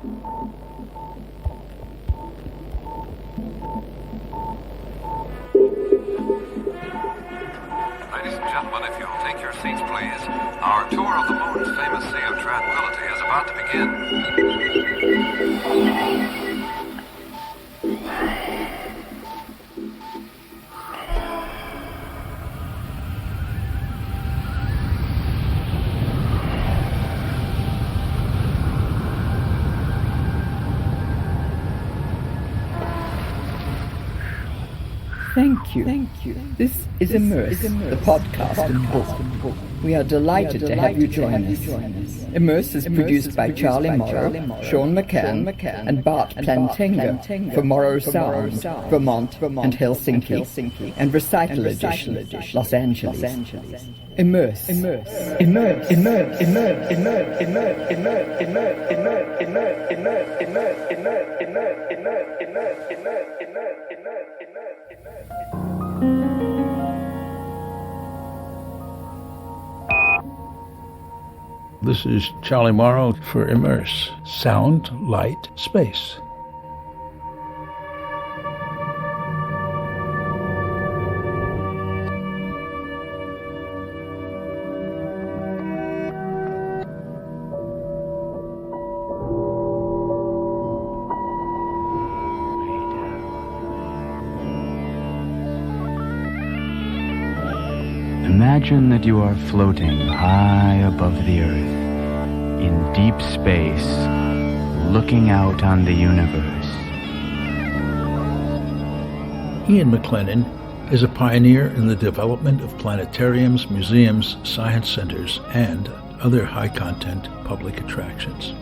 Ladies and gentlemen, if you'll take your seats, please. Our tour of the moon's famous Sea of Tranquility is about to begin. Thank you. This is Immerse, the podcast and book. We are delighted to have you join us. Immerse is produced by Charlie Morrow, Sean McCann, and Bart Plantenga for Morrow Sound, Vermont and Helsinki, and Recital Edition, Los Angeles. Immerse. This is Charlie Morrow for Immerse. Sound, light, space. Imagine that you are floating high above the earth, in deep space, looking out on the universe. Ian McLennan is a pioneer in the development of planetariums, museums, science centers, and other high-content public attractions.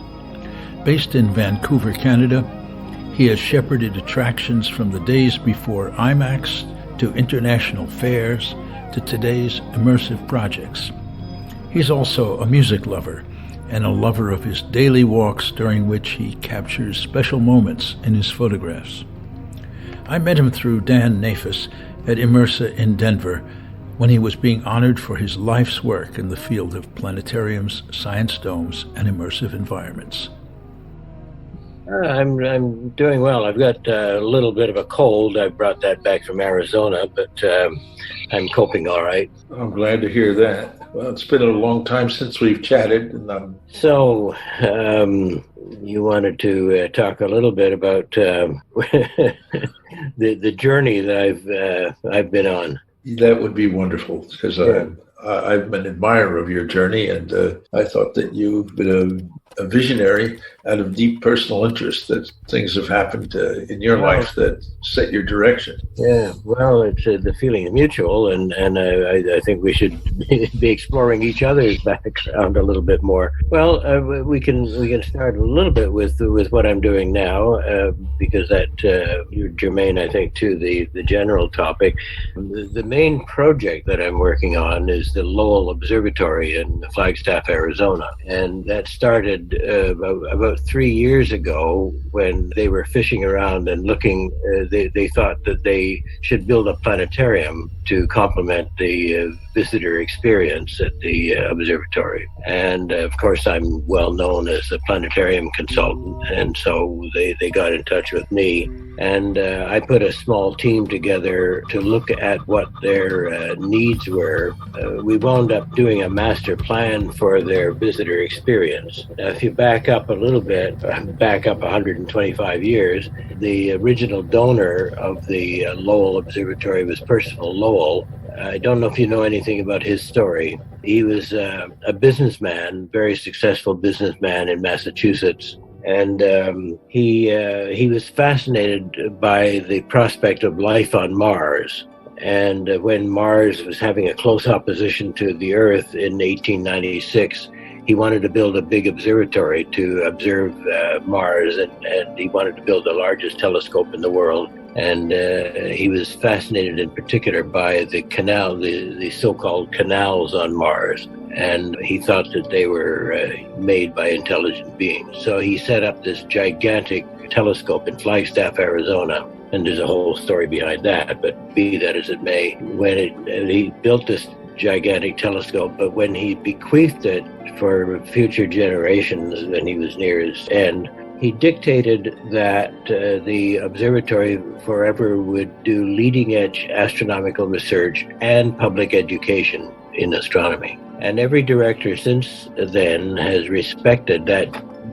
Based in Vancouver, Canada, he has shepherded attractions from the days before Imax to international fairs to today's immersive projects. He's also a music lover and a lover of his daily walks, during which he captures special moments in his photographs. I met him through Dan Neafus at Imersa in Denver when he was being honored for his life's work in the field of planetariums, science domes, and immersive environments. I'm doing well. I've got a little bit of a cold. I brought that back from Arizona, but I'm coping all right. I'm glad to hear that. Well, it's been a long time since we've chatted. So, you wanted to talk a little bit about the journey that I've been on. That would be wonderful, because I'm an admirer of your journey, and I thought that you've been a visionary out of deep personal interest, that things have happened in your life that set your direction. Yeah, well, it's the feeling is mutual, and I think we should be exploring each other's background a little bit more. Well, we can start a little bit with what I'm doing now, because that you're germane, I think, to the general topic. The main project that I'm working on is the Lowell Observatory in Flagstaff, Arizona, and that started about 3 years ago when they were fishing around and looking. They thought that they should build a planetarium to complement the visitor experience at the observatory. And of course, I'm well known as a planetarium consultant, and so they got in touch with me, and I put a small team together to look at what their needs were. We wound up doing a master plan for their visitor experience. Now, if you back up a little bit, back up 125 years, the original donor of the Lowell Observatory was Percival Lowell. I don't know if you know anything about his story. He was a businessman, very successful businessman in Massachusetts. And he was fascinated by the prospect of life on Mars. And when Mars was having a close opposition to the Earth in 1896, he wanted to build a big observatory to observe Mars, and he wanted to build the largest telescope in the world. And he was fascinated in particular by the canal, the so-called canals on Mars. And he thought that they were made by intelligent beings. So he set up this gigantic telescope in Flagstaff, Arizona. And there's a whole story behind that, but be that as it may, when he built this gigantic telescope, but when he bequeathed it for future generations when he was near his end, He dictated that the observatory forever would do leading-edge astronomical research and public education in astronomy. And every director since then has respected that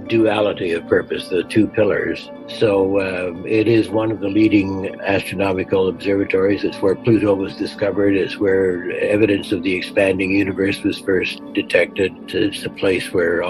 duality of purpose, the two pillars. So it is one of the leading astronomical observatories. It's where Pluto was discovered. It's where evidence of the expanding universe was first detected. It's the place where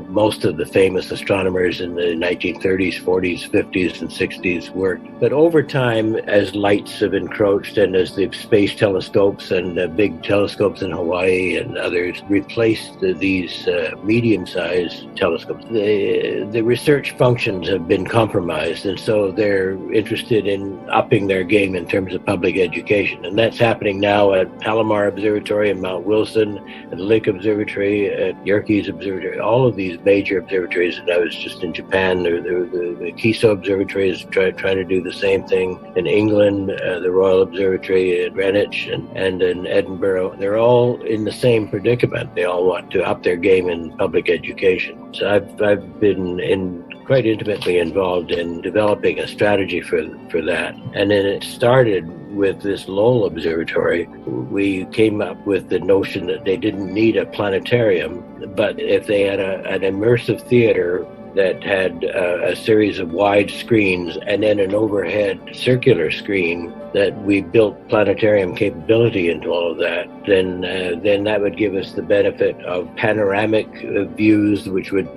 most of the famous astronomers in the 1930s, 40s, 50s, and 60s worked. But over time, as lights have encroached and as the space telescopes and the big telescopes in Hawaii and others replaced these medium-sized telescopes, the research functions have been compromised, and so they're interested in upping their game in terms of public education. And that's happening now at Palomar Observatory in Mount Wilson, at the Lick Observatory, at Yerkes Observatory, all of these major observatories. And I was just in Japan, the Kiso Observatory is trying to do the same thing. In England, the Royal Observatory at Greenwich and in Edinburgh, they're all in the same predicament. They all want to up their game in public education. So I've been quite intimately involved in developing a strategy for that. And then it started with this Lowell Observatory. We came up with the notion that they didn't need a planetarium, but if they had an immersive theater that had a series of wide screens and then an overhead circular screen, that we built planetarium capability into all of that, then that would give us the benefit of panoramic views, which would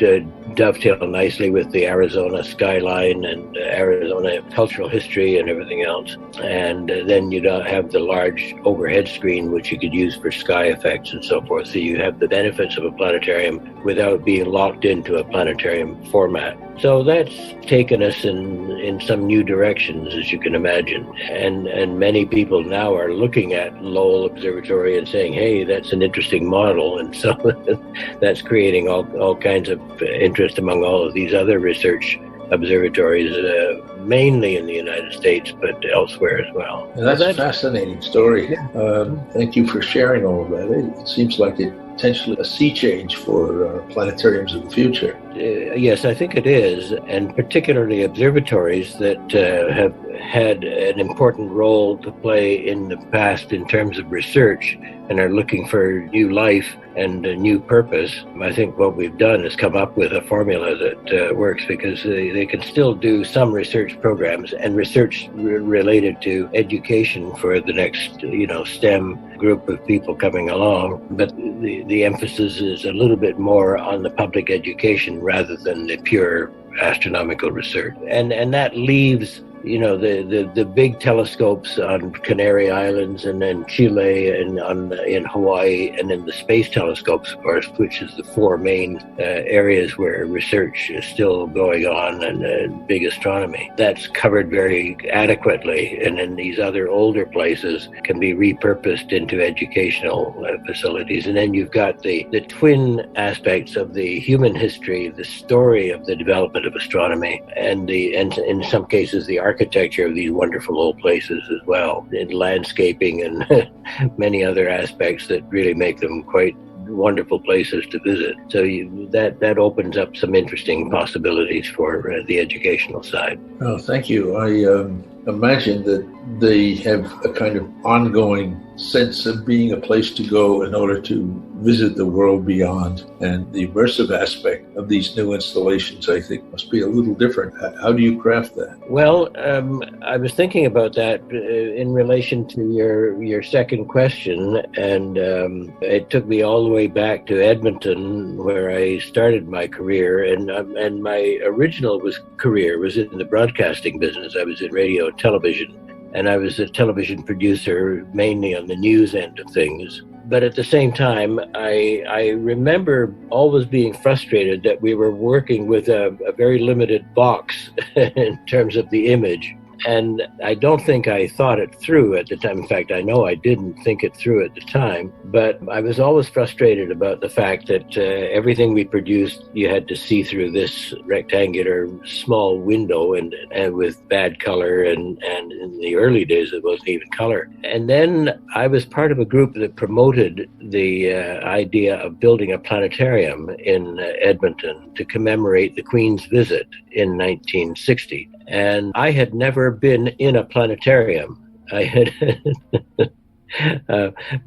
dovetail nicely with the Arizona skyline and Arizona cultural history and everything else. And then you'd have the large overhead screen, which you could use for sky effects and so forth. So you have the benefits of a planetarium without being locked into a planetarium format. So that's taken us in some new directions, as you can imagine. And many people now are looking at Lowell Observatory and saying, hey, that's an interesting model. And so that's creating all kinds of interest among all of these other research observatories, mainly in the United States, but elsewhere as well. And that's a fascinating story. Thank you for sharing all of that. It seems like it potentially a sea change for planetariums of the future. Yes, I think it is, and particularly observatories that have had an important role to play in the past in terms of research and are looking for new life and a new purpose. I think what we've done is come up with a formula that works, because they can still do some research programs and research related to education for the next, STEM group of people coming along. But the emphasis is a little bit more on the public education rather than the pure astronomical research. And that leaves the big telescopes on Canary Islands and then Chile and in Hawaii, and then the space telescopes, of course, which is the four main areas where research is still going on, and big astronomy. That's covered very adequately, and then these other older places can be repurposed into educational facilities. And then you've got the twin aspects of the human history, the story of the development of astronomy, and in some cases the architecture of these wonderful old places as well, in landscaping and many other aspects that really make them quite wonderful places to visit. So that opens up some interesting possibilities for the educational side. Oh, thank you. I imagine that they have a kind of ongoing sense of being a place to go in order to visit the world beyond. And the immersive aspect of these new installations, I think, must be a little different. How do you craft that? Well, I was thinking about that in relation to your second question, and it took me all the way back to Edmonton, where I started my career, and my original career was in the broadcasting business. I was in radio and television, and I was a television producer mainly on the news end of things. But at the same time, I remember always being frustrated that we were working with a very limited box in terms of the image. And I don't think I thought it through at the time. In fact, I know I didn't think it through at the time, but I was always frustrated about the fact that everything we produced, you had to see through this rectangular small window and with bad color. And in the early days, it wasn't even color. And then I was part of a group that promoted the idea of building a planetarium in Edmonton to commemorate the Queen's visit in 1960. And I had never been in a planetarium. I had,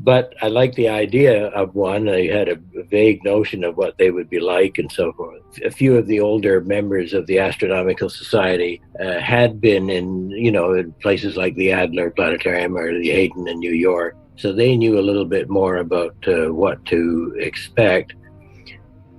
but I liked the idea of one. I had a vague notion of what they would be like and so forth. A few of the older members of the Astronomical Society had been in places like the Adler Planetarium or the Hayden in New York. So they knew a little bit more about what to expect.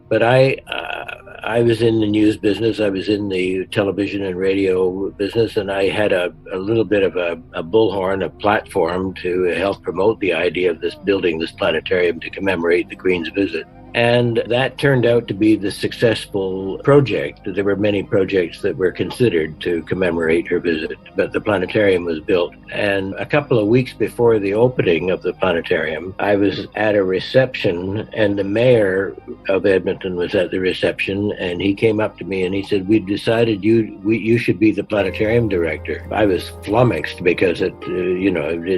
But I was in the news business, I was in the television and radio business, and I had a little bit of a bullhorn, a platform to help promote the idea of building this planetarium to commemorate the Queen's visit. And that turned out to be the successful project. There were many projects that were considered to commemorate her visit, but the planetarium was built. And a couple of weeks before the opening of the planetarium, I was at a reception, and the mayor of Edmonton was at the reception, and he came up to me and he said, "We've decided you should be the planetarium director." I was flummoxed because it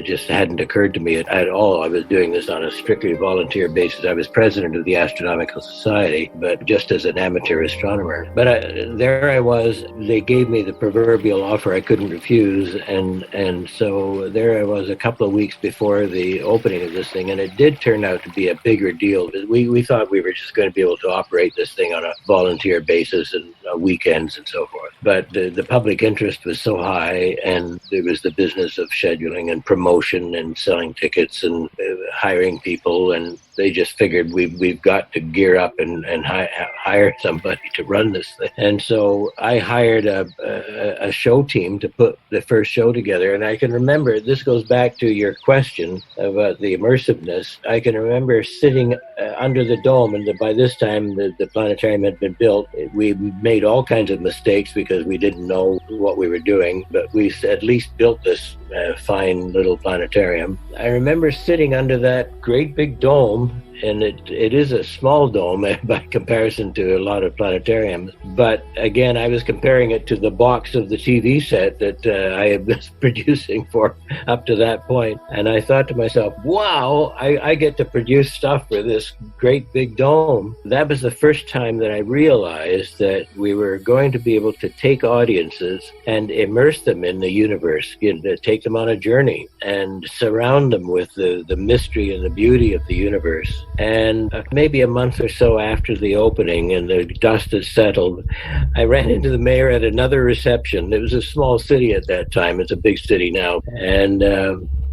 just hadn't occurred to me at all. I was doing this on a strictly volunteer basis. I was president of the Astronomical Society, but just as an amateur astronomer. But there I was. They gave me the proverbial offer I couldn't refuse, and so there I was a couple of weeks before the opening of this thing, and it did turn out to be a bigger deal. We thought we were just going to be able to operate this thing on a volunteer basis and weekends and so forth. But the public interest was so high, and there was the business of scheduling and promotion and selling tickets and hiring people, and they just figured we've got to gear up and hire somebody to run this thing. And so I hired a show team to put the first show together. And I can remember, this goes back to your question about the immersiveness. I can remember sitting under the dome, and by this time the planetarium had been built. We made all kinds of mistakes because we didn't know what we were doing, but we at least built this fine little planetarium. I remember sitting under that great big dome, and it is a small dome by comparison to a lot of planetariums. But again, I was comparing it to the box of the TV set that I had been producing for up to that point. And I thought to myself, wow, I get to produce stuff for this great big dome. That was the first time that I realized that we were going to be able to take audiences and immerse them in the universe, take them on a journey and surround them with the mystery and the beauty of the universe. And maybe a month or so after the opening and the dust had settled, I ran into the mayor at another reception. It was a small city at that time. It's a big city now. And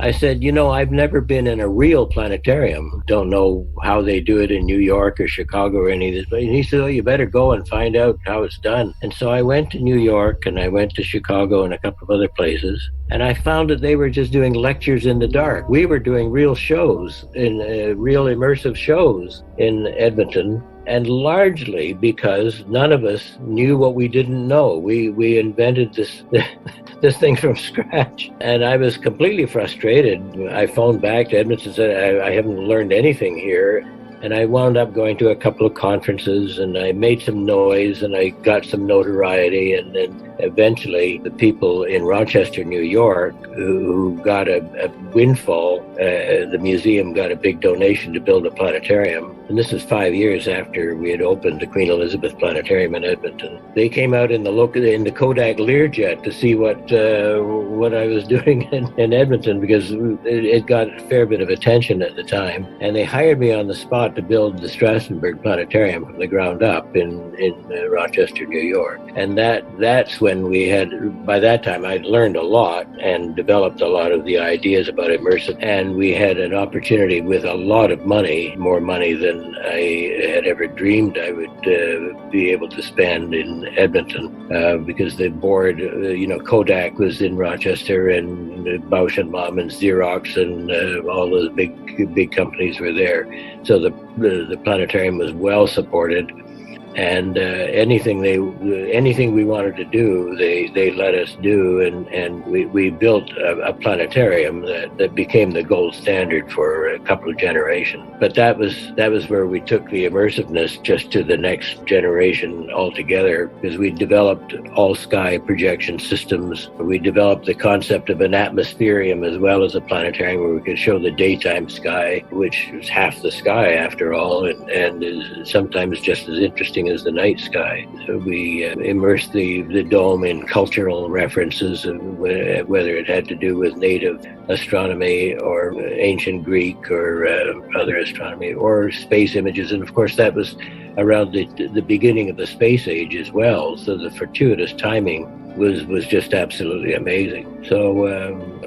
I said, I've never been in a real planetarium. Don't know how they do it in New York or Chicago or any of this. But he said, you better go and find out how it's done. And so I went to New York, and I went to Chicago and a couple of other places. And I found that they were just doing lectures in the dark. We were doing real shows, real immersive shows in Edmonton. And largely because none of us knew what we didn't know. We invented this thing from scratch. And I was completely frustrated. I phoned back to Edmonton and said, I haven't learned anything here. And I wound up going to a couple of conferences, and I made some noise, and I got some notoriety. And then eventually the people in Rochester, New York, who got a windfall, the museum got a big donation to build a planetarium. And this is 5 years after we had opened the Queen Elizabeth Planetarium in Edmonton. They came out in the Kodak Learjet to see what I was doing in Edmonton, because it got a fair bit of attention at the time. And they hired me on the spot to build the Strassenberg Planetarium from the ground up in Rochester, New York. And that's when we had, by that time, I'd learned a lot and developed a lot of the ideas about immersive. And we had an opportunity with a lot of money, more money than I had ever dreamed I would be able to spend in Edmonton, because the board, Kodak was in Rochester, and Bausch & Lomb and Xerox and all those big companies were there. So the planetarium was well supported. and anything we wanted to do, they let us do, and we built a planetarium that became the gold standard for a couple of generations. But that was where we took the immersiveness just to the next generation altogether, because we developed all sky projection systems. We developed the concept of an atmospherium as well as a planetarium, where we could show the daytime sky, which is half the sky after all, and is sometimes just as interesting as the night sky. So we immersed the dome in cultural references, whether it had to do with native astronomy or ancient Greek or other astronomy or space images. And of course that was around the beginning of the space age as well, so the fortuitous timing was just absolutely amazing. So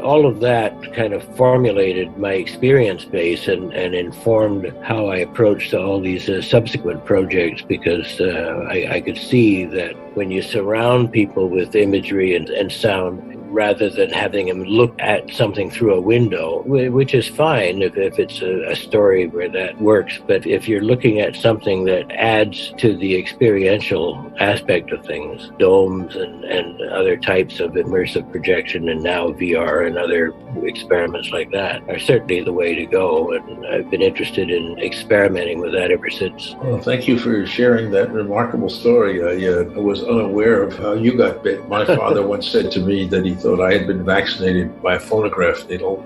all of that kind of formulated my experience base and informed how I approached all these subsequent projects, because I could see that when you surround people with imagery and sound, rather than having them look at something through a window, which is fine if it's a story where that works. But if you're looking at something that adds to the experiential aspect of things, domes and other types of immersive projection, and now VR and other experiments like that are certainly the way to go. And I've been interested in experimenting with that ever since. Well, thank you for sharing that remarkable story. I was unaware of how you got bit. My father once said to me that he thought I had been vaccinated by a phonograph needle.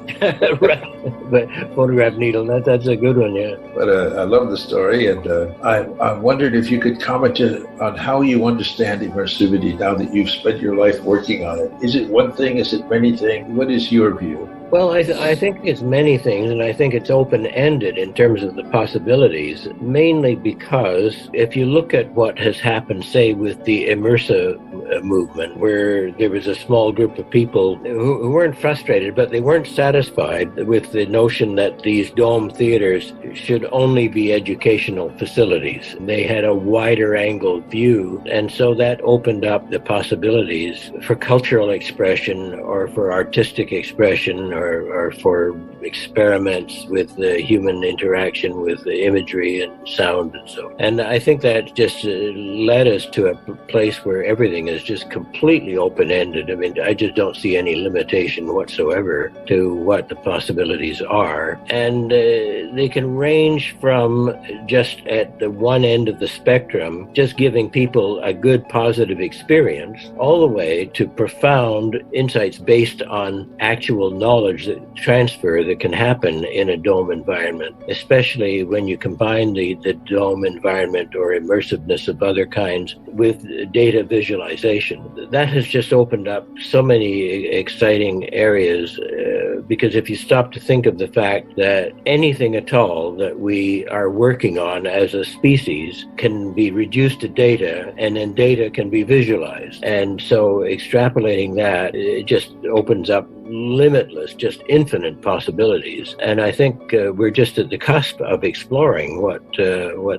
Right, but phonograph needle, that's a good one, yeah. But I love the story, and I wondered if you could comment on how you understand immersivity now that you've spent your life working on it. Is it one thing? Is it many things? What is your view? Well, I think it's many things, and I think it's open-ended in terms of the possibilities, mainly because if you look at what has happened, say, with the Imersa movement, where there was a small group of people who weren't frustrated, but they weren't satisfied with the notion that these dome theaters should only be educational facilities. They had a wider angled view, and so that opened up the possibilities for cultural expression or for artistic expression or for experiments with the human interaction with the imagery and sound and so on. And I think that just led us to a place where everything is just completely open-ended. I mean, I just don't see any limitation whatsoever to what the possibilities are. And they can range from just at the one end of the spectrum, just giving people a good positive experience, all the way to profound insights based on actual knowledge that transfer that can happen in a dome environment, especially when you combine the dome environment or immersiveness of other kinds with data visualization. That has just opened up so many exciting areas, because if you stop to think of the fact that anything at all that we are working on as a species can be reduced to data, and then data can be visualized. And so extrapolating that, it just opens up limitless, just infinite possibilities. And I think we're just at the cusp of exploring what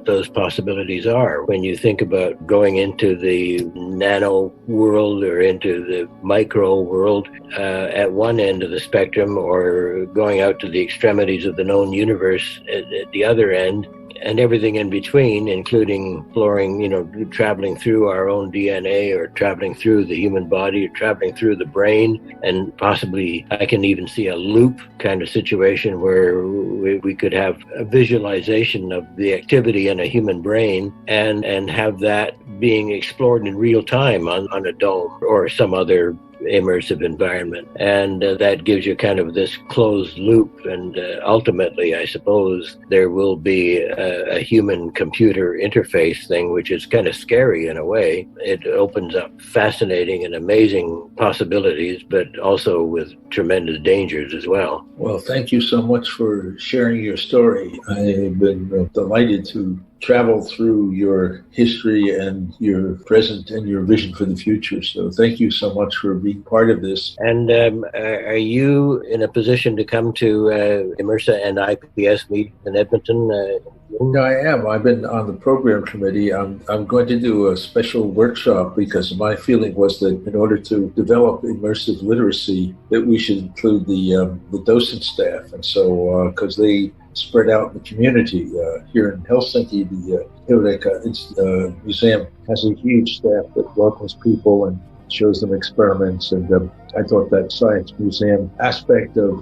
those possibilities are. When you think about going into the nano world or into the micro world at one end of the spectrum, or going out to the extremities of the known universe at the other end, and everything in between, including exploring, traveling through our own DNA, or traveling through the human body, or traveling through the brain, and possibly I can even see a loop kind of situation where we could have a visualization of the activity in a human brain and have that being explored in real time on a dome or some other immersive environment. And that gives you kind of this closed loop. And ultimately, I suppose there will be a human-computer interface thing, which is kind of scary in a way. It opens up fascinating and amazing possibilities, but also with tremendous dangers as well. Well, thank you so much for sharing your story. I have been delighted to travel through your history and your present and your vision for the future. So thank you so much for being part of this. And are you in a position to come to Imersa and IPS meet in Edmonton? I am. I've been on the program committee. I'm going to do a special workshop, because my feeling was that in order to develop immersive literacy, that we should include the docent staff. And so, because they spread out in the community. Here in Helsinki, the Heureka Museum has a huge staff that welcomes people and shows them experiments, and I thought that science museum aspect of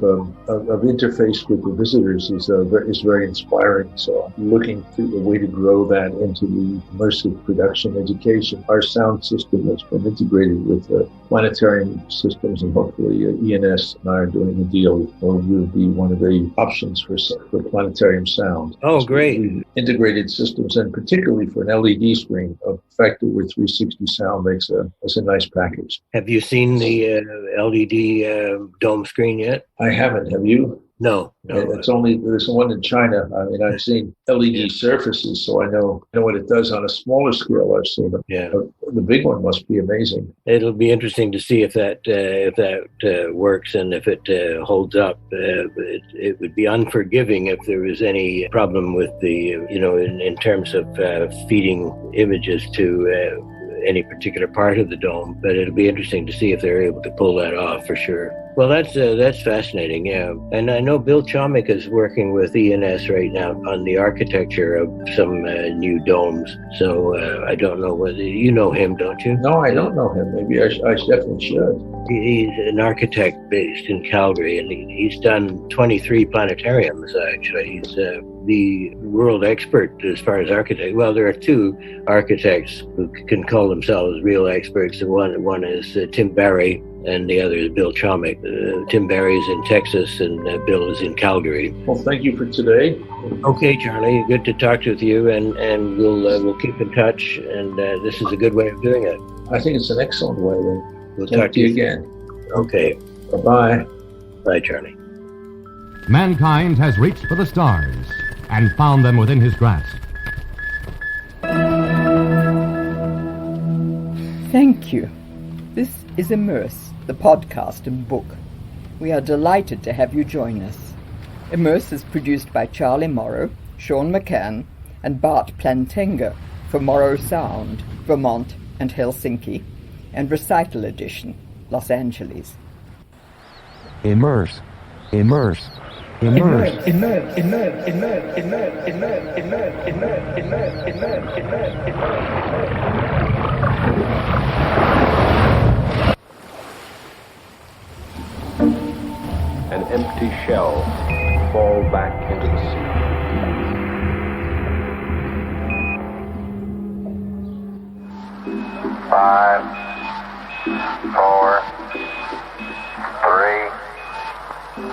interface with the visitors is very inspiring. So I'm looking to a way to grow that into the immersive production education. Our sound system has been integrated with planetarium systems, and hopefully ENS and I are doing a deal where we'll be one of the options for planetarium sound. Oh, great. We've integrated systems, and particularly for an LED screen, a factor where 360 sound makes a nice package. Have you seen the LED dome screen yet? I haven't. Have you? No. There's one in China. I mean, I've seen LED surfaces, so I know what it does on a smaller scale. I've seen it. Yeah. The big one must be amazing. It'll be interesting to see if that works and if it holds up. It would be unforgiving if there was any problem with the in terms of feeding images to any particular part of the dome, but it'll be interesting to see if they're able to pull that off for sure. Well, that's fascinating, yeah. And I know Bill Chomik is working with ENS right now on the architecture of some new domes. So I don't know whether you know him, don't you? No, I don't know him. Maybe I definitely should. He's an architect based in Calgary, and he's done 23 planetariums, actually. He's the world expert as far as architect. Well, there are two architects who can call themselves real experts. One is Tim Barry, and the other is Bill Chomik. Tim Barry is in Texas, and Bill is in Calgary. Well, thank you for today. Okay, Charlie, good to talk with you, and we'll keep in touch, and this is a good way of doing it. I think it's an excellent way. Then We'll talk to you again. Okay. Bye-bye. Bye, Charlie. Mankind has reached for the stars and found them within his grasp. Thank you. This is Immerse, the podcast and book. We are delighted to have you join us. Immerse is produced by Charlie Morrow, Sean McCann, and Bart Plantenga for Morrow Sound, Vermont and Helsinki, and Recital Edition, Los Angeles. Immerse. Immerse. Immerse. Immerse. Immerse. Immerse. Immerse. Immerse. Immerse. Immerse. Immerse. Immerse. An empty shell fall back into the sea. Five, 4, 3, 2,